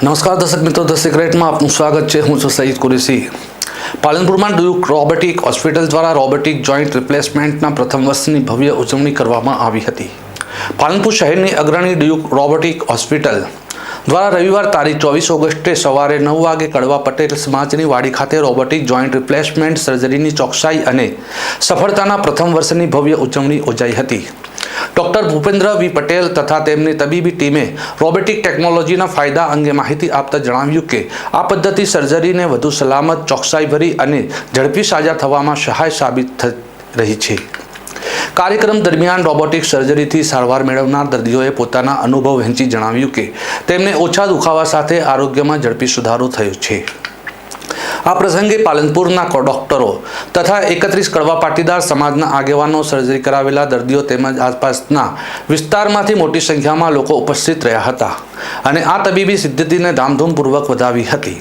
નમસ્કાર દર્શક મિત્રો, ધ સિક્રેટમાં આપનું સ્વાગત છે. હું છું સઈદ કુરેશી. પાલનપુરમાં ડ્યુક રોબોટિક હોસ્પિટલ દ્વારા રોબોટિક જોઈન્ટ રિપ્લેસમેન્ટના પ્રથમ વર્ષની ભવ્ય ઉજવણી કરવામાં આવી હતી. પાલનપુર શહેરની અગ્રણી ડ્યુક રોબોટિક હોસ્પિટલ દ્વારા રવિવાર તારીખ 24 ઓગસ્ટે સવારે 9 વાગે કડવા પટેલ સમાજની વાડી ખાતે રોબોટિક જોઈન્ટ રિપ્લેસમેન્ટ સર્જરીની ચોકસાઈ અને સફળતાના પ્રથમ વર્ષની ભવ્ય ઉજવણી યોજાઈ હતી. ડૉક્ટર ભૂપેન્દ્ર વી પટેલ તથા તેમની તબીબી ટીમે રોબોટિક ટેકનોલોજીના ફાયદા અંગે માહિતી આપતા જણાવ્યું કે આ પદ્ધતિ સર્જરીને વધુ સલામત, ચોકસાઈભરી અને ઝડપી સાજા થવામાં સહાય સાબિત થઈ રહી છે. કાર્યક્રમ દરમિયાન રોબોટિક સર્જરીથી સારવાર મેળવનાર દર્દીઓએ પોતાના અનુભવ વહેંચી જણાવ્યું કે તેમને ઓછા દુખાવા સાથે આરોગ્યમાં ઝડપી સુધારો થયો છે. આ પ્રસંગે પાલનપુરના ડોક્ટરો તથા 31 કડવા પાટીદાર સમાજના આગેવાનો, સર્જરી કરાવેલા દર્દીઓ તેમજ આસપાસના વિસ્તારમાંથી મોટી સંખ્યામાં લોકો ઉપસ્થિત રહ્યા હતા અને આ તબીબી સિદ્ધિને ધામધૂમપૂર્વક વધાવી હતી.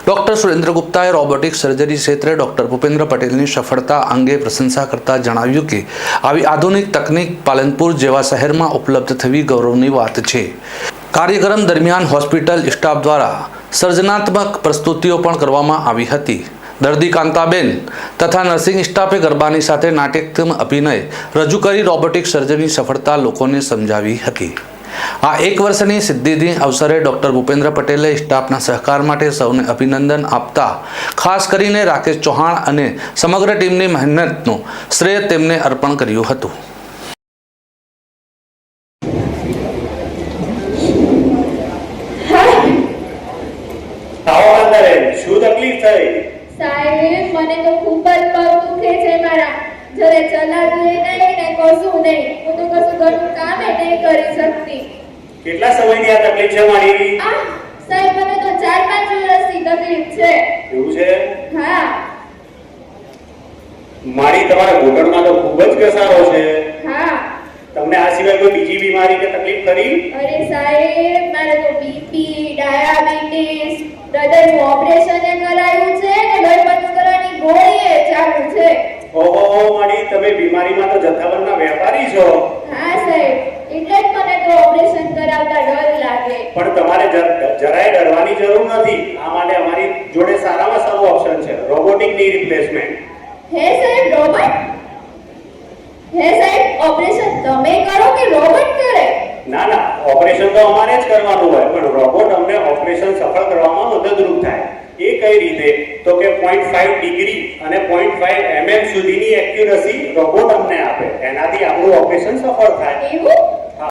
ડૉક્ટર સુરેન્દ્ર ગુપ્તાએ રોબોટિક સર્જરી ક્ષેત્રે ડૉક્ટર ભૂપેન્દ્ર પટેલની સફળતા અંગે પ્રશંસા કરતા જણાવ્યું કે આવી આધુનિક તકનીક પાલનપુર જેવા શહેરમાં ઉપલબ્ધ થવી ગૌરવની વાત છે. કાર્યક્રમ દરમિયાન હોસ્પિટલ સ્ટાફ દ્વારા સર્જનાત્મક પ્રસ્તુતિઓ પણ કરવામાં આવી હતી. દર્દી કાંતાબેન તથા નર્સિંગ સ્ટાફે ગરબાની સાથે નાટ્યાત્મક અભિનય રજૂ કરી રોબોટિક સર્જરીની સફળતા લોકોને સમજાવી હતી. આ એક વર્ષની સિદ્ધિની અવસરે ડૉક્ટર ભૂપેન્દ્ર પટેલે સ્ટાફના સહકાર માટે સૌને અભિનંદન આપતા ખાસ કરીને રાકેશ ચૌહાણ અને સમગ્ર ટીમની મહેનતનું શ્રેય તેમને અર્પણ કર્યું હતું. શું તકલીફ થઈ? સાહેબ, મને તો ખૂબ જ પગ દુખે છે મારા. જરે ચલાડવું નહીં ને કશું નહીં. હું તો કશું ઘરનું કામ નહીં કરી શકતી. કેટલા સમયની આ તકલીફ છે મારી? સાહેબ, મને તો 4-5 વર્ષથી તકલીફ છે. એવું છે? હા. મારી તમારા ઘૂંટણમાં તો ખૂબ જ ઘસારો છે. હા. તમને આ સિવાય કોઈ બીજી બીમારી કે તકલીફ ખરી? અરે સાહેબ, મારે તો બીપી, ડાયાબિટીસ, હૃદયનું ઓપરેશન કરાયું છે ને લોહી બંધ કરવાની ગોળીએ ચાલુ છે. ઓહો મારી, તમે બીમારીમાં તો જથ્થાબંધના વેપારી છો. હા સાહેબ, એટલે જ મને તો ઓપરેશન કરાવતા ડર લાગે. પણ તમારે જરાય ડરવાની જરૂર નથી. આ માટે અમારી જોડે સારામાં સારું ઓપ્શન છે, રોબોટિક ની રિપ્લેસમેન્ટ. હે સાહેબ, રોબોટ? હે સાહેબ, ઓપરેશન તમે કરો કે રોબોટ કરે? ના ના, ઓપરેશન તો અમારે જ કરવાનું હોય, પણ રોબોટ અમને ઓપરેશન સફળ કરવામાં મદદરૂપ થાય. એ કઈ રીતે? તો કે 0.5 ડિગ્રી અને 0.5 mm સુધીની એક્યુરસી રોબોટ અમને આપે. એનાથી આપણું ઓપરેશન સફળ થાય. એવું?